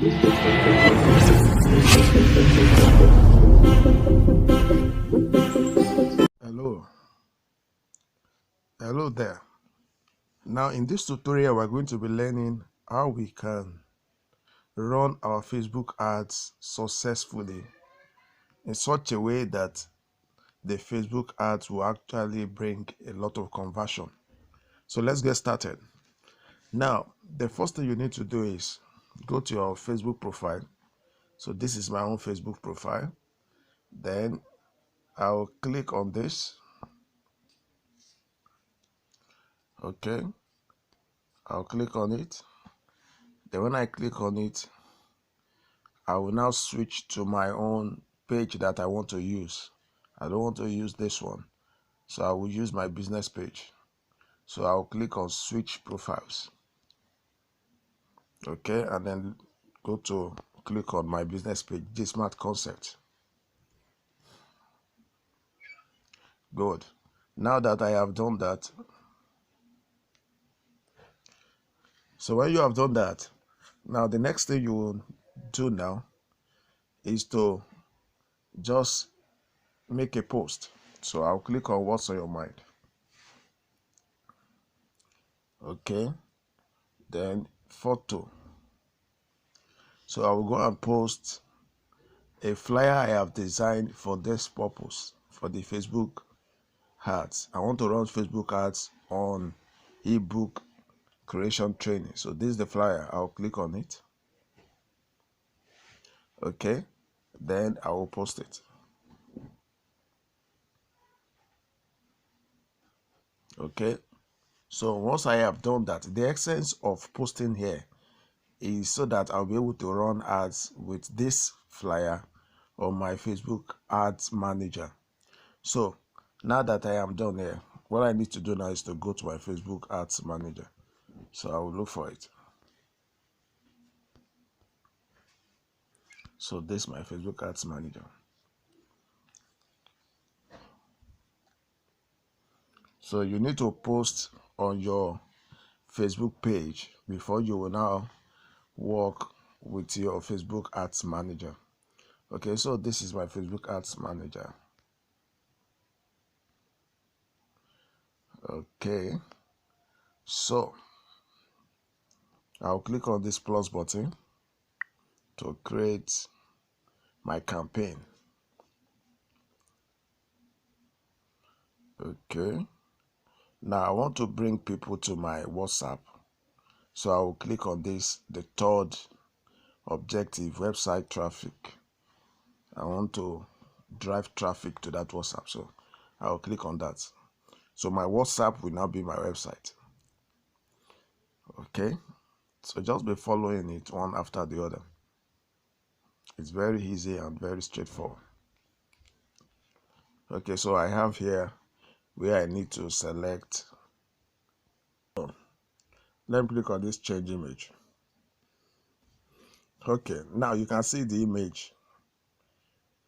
Hello, hello there. Now in this tutorial we're going to be learning how we can run our Facebook ads successfully in such a way that the Facebook ads will actually bring a lot of conversion. So let's get started. Now the first thing you need to do is go to your Facebook profile. So this is my own Facebook profile. Then I'll click on this. Okay, I'll click on it. Then when I click on it, I will now switch to my own page that I want to use. I don't want to use this one, so I will use my business page. So I'll click on switch profiles. Okay, and then go to click on my business page, Gsmart Concept. Good. Now that I have done that, so when you have done that, now the next thing you will do now is to just make a post. So I'll click on what's on your mind. Okay, then photo. So I will go and post a flyer I have designed for this purpose, for the Facebook ads. I want to run Facebook ads on ebook creation training. So this is the flyer. I'll click on it. Okay, then I will post it. Okay, so once I have done that, the essence of posting here is so that I'll be able to run ads with this flyer on my Facebook ads manager. So now that I am done here, what I need to do now is to go to my Facebook ads manager. So I will look for it. So this is my Facebook ads manager. So you need to post on your Facebook page before you will now work with your Facebook ads manager. Okay, so this is my Facebook ads manager. Okay, so I'll click on this plus button to create my campaign. Okay, now I want to bring people to my WhatsApp. So I will click on this, the third objective, website traffic. I want to drive traffic to that WhatsApp. So I'll click on that. So my WhatsApp will now be my website. Okay, so just be following it one after the other. It's very easy and very straightforward. Okay, so I have here where I need to select. Let me click on this change image. Okay, now you can see the image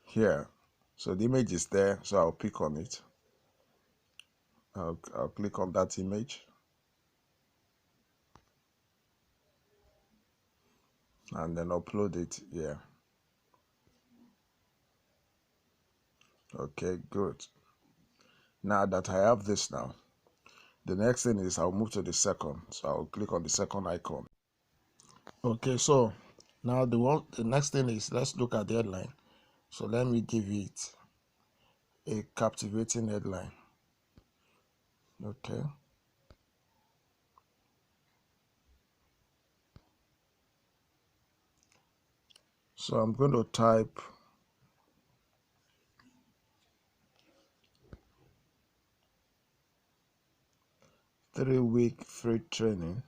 here. So the image is there, so I'll pick on it. I'll click on that image and then upload it here. Okay, good. Now that I have this now, the next thing is I'll move to the second. So I'll click on the second icon. Okay, so now the next thing is, let's look at the headline. So let me give it a captivating headline. Okay. So I'm going to type three-week free training.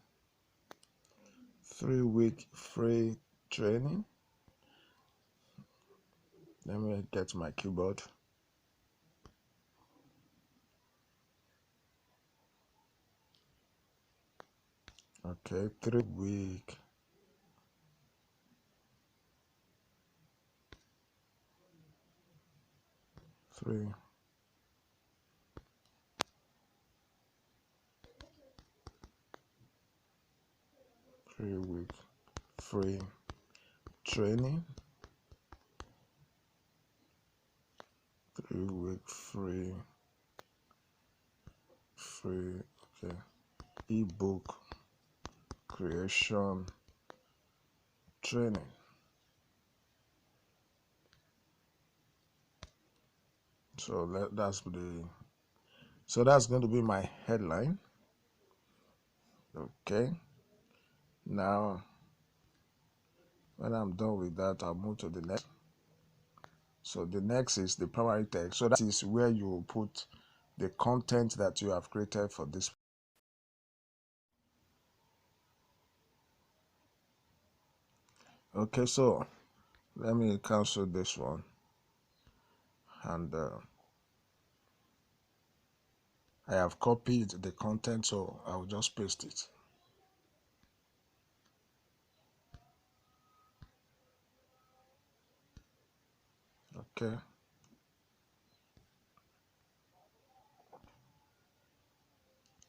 3-week free training. Let me get my keyboard. Okay, 3-week free 3-week free training, 3-week free, okay, ebook creation training. So that's going to be my headline. Okay, now when I'm done with that, I'll move to the next. So the next is the primary text. So that is where you will put the content that you have created for this. Okay, so let me cancel this one, and I have copied the content, so I'll just paste it. Okay,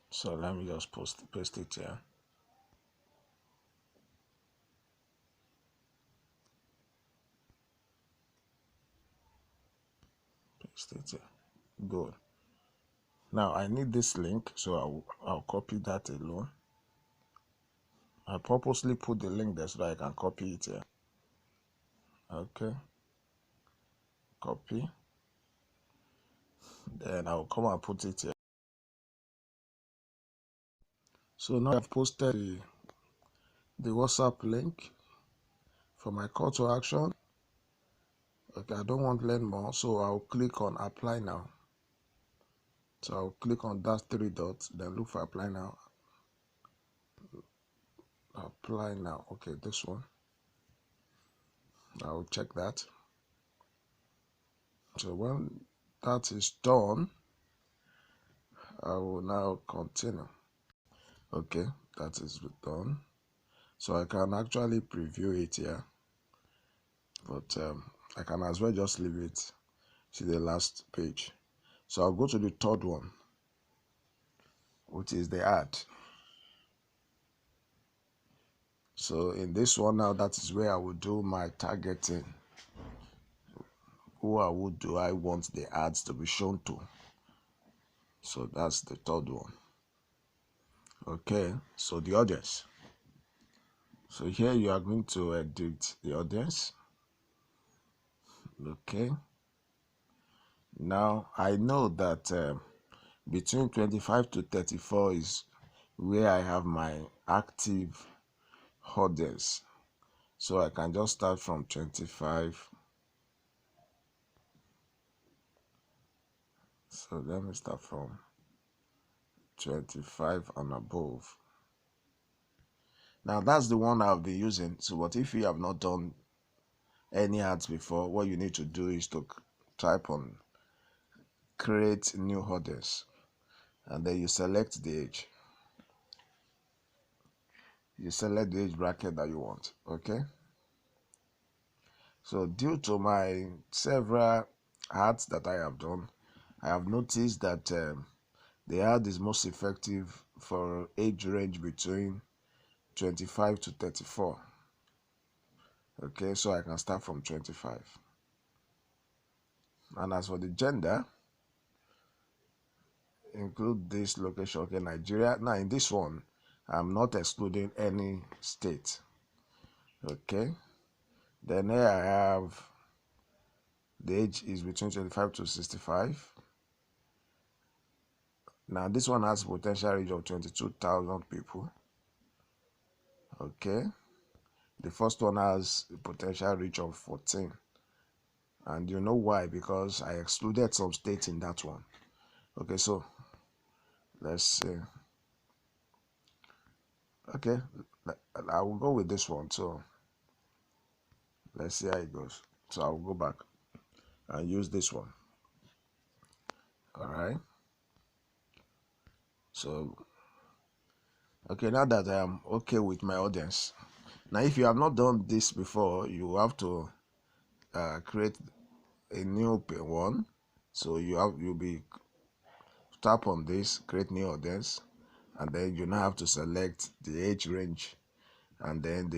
so let me just paste it here. Paste it here. Good. Now I need this link, so I'll copy that alone. I purposely put the link there so that I can copy it here. Okay, copy. Then I'll come and put it here. So now I've posted the WhatsApp link for my call to action. Okay, I don't want to learn more, so I'll click on apply now. So I'll click on that 3 dots, then look for apply now. Apply now. Okay, this one. I'll check that. So when that is done, I will now continue. Okay, that is done. So I can actually preview it here, but I can as well just leave it to the last page. So I'll go to the third one, which is the ad. So in this one now, that is where I will do my targeting. Who do I want the ads to be shown to? So that's the third one. Okay, so the audience. So here you are going to edit the audience. Okay. Now I know that between 25 to 34 is where I have my active audience. So I can just start from 25. So let me start from 25 and above. Now that's the one I'll be using. So but if you have not done any ads before, what you need to do is to type on create new audience, and then you select the age. You select the age bracket that you want. Okay. So due to my several ads that I have done, I have noticed that the ad is most effective for age range between 25 to 34. Okay, so I can start from 25. And as for the gender, include this location. Okay, Nigeria. Now in this one, I'm not excluding any state. Okay, then here I have the age is between 25 to 65. Now this one has potential reach of 22,000 people. Okay, the first one has a potential reach of 14, and you know why? Because I excluded some states in that one. Okay, so let's see. Okay, I will go with this one. So let's see how it goes. So I'll go back and use this one. All right. So okay, now that I am okay with my audience, now if you have not done this before, you have to create a new one. So you'll be tap on this, create new audience, and then you now have to select the age range, and then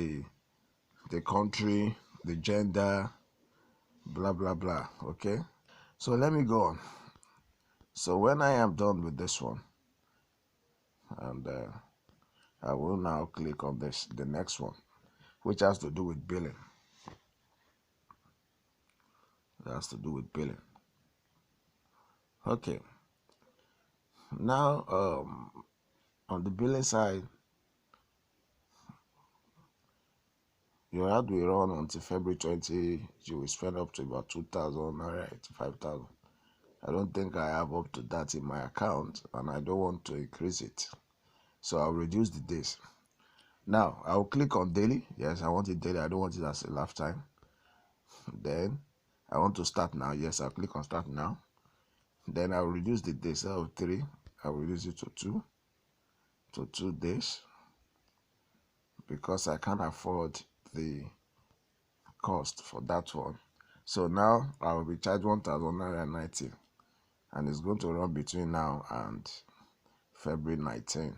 the country the gender, blah blah blah. Okay, so let me go on. So when I am done with this one, and I will now click on the next one, which has to do with billing. It has to do with billing. Okay, now on the billing side, your ad will run until February 20. You will spend up to about 2,000 naira to 5,000. I don't think I have up to that in my account, and I don't want to increase it, so I'll reduce the days. Now I'll click on daily. Yes, I want it daily. I don't want it as a lifetime. Then I want to start now. Yes, I'll click on start now. Then I'll reduce the days. Instead of 3, I'll reduce it to 2 days, because I can't afford the cost for that one. So now I will be charged 1,990, and it's going to run between now and February 19.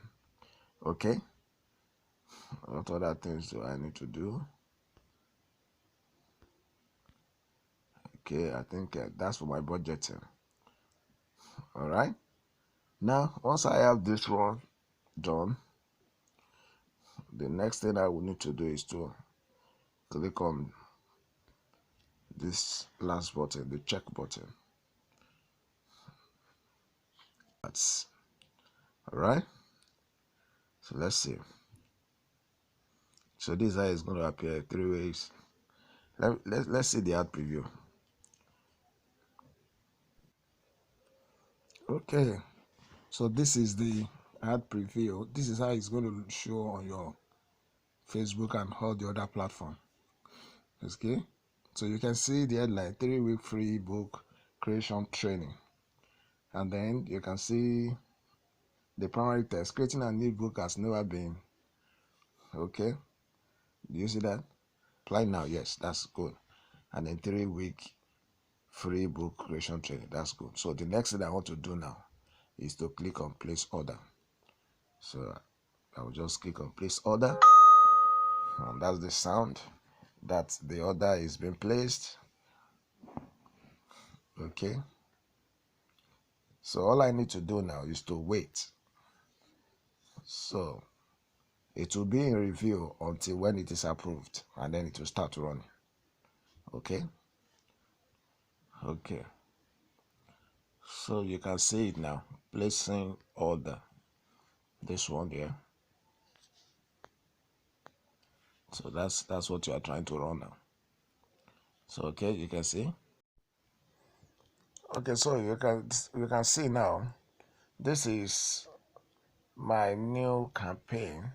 Okay, what other things do I need to do? Okay, I think that's for my budgeting. All right, now once I have this one done, the next thing I will need to do is to click on this last button, the check button. That's all right. So let's see. So this is going to appear 3 ways. Let's see the ad preview. Okay, so this is the ad preview. This is how it's going to show on your Facebook and all the other platforms. Okay, so you can see the headline: 3-week free book creation training, and then you can see the primary text: creating an ebook has never been. Okay, do you see that? Apply now. Yes, that's good. And then 3-week free book creation training. That's good. So the next thing I want to do now is to click on place order. So I will just click on place order, and that's the sound that the order is being placed. Okay, so all I need to do now is to wait. So it will be in review until when it is approved, and then it will start running. Okay, so you can see it now, placing order, this one here. So that's what you are trying to run now. So okay, you can see. Okay, so you can see now, this is my new campaign,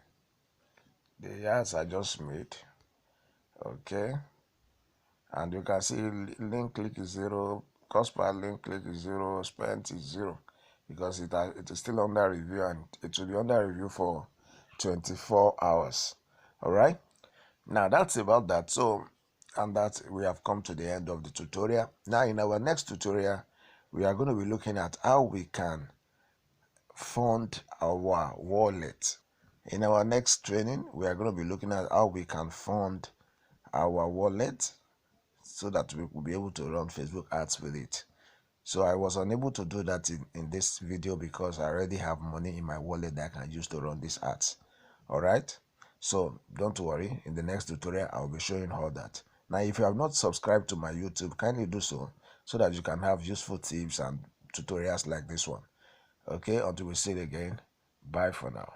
the ads I just made. Okay, and you can see link click is 0, cost per link click is 0, spent is 0, because it is still under review, and it will be under review for 24 hours. All right, now that's about that. So, and that we have come to the end of the tutorial. Now in our next tutorial, we are going to be looking at how we can fund our wallet. In our next training, we are going to be looking at how we can fund our wallet so that we will be able to run Facebook ads with it. So I was unable to do that in this video because I already have money in my wallet that I can use to run these ads. All right, so don't worry, in the next tutorial I'll be showing all that. Now if you have not subscribed to my YouTube, kindly do so that you can have useful tips and tutorials like this one. Okay, until we see it again, bye for now.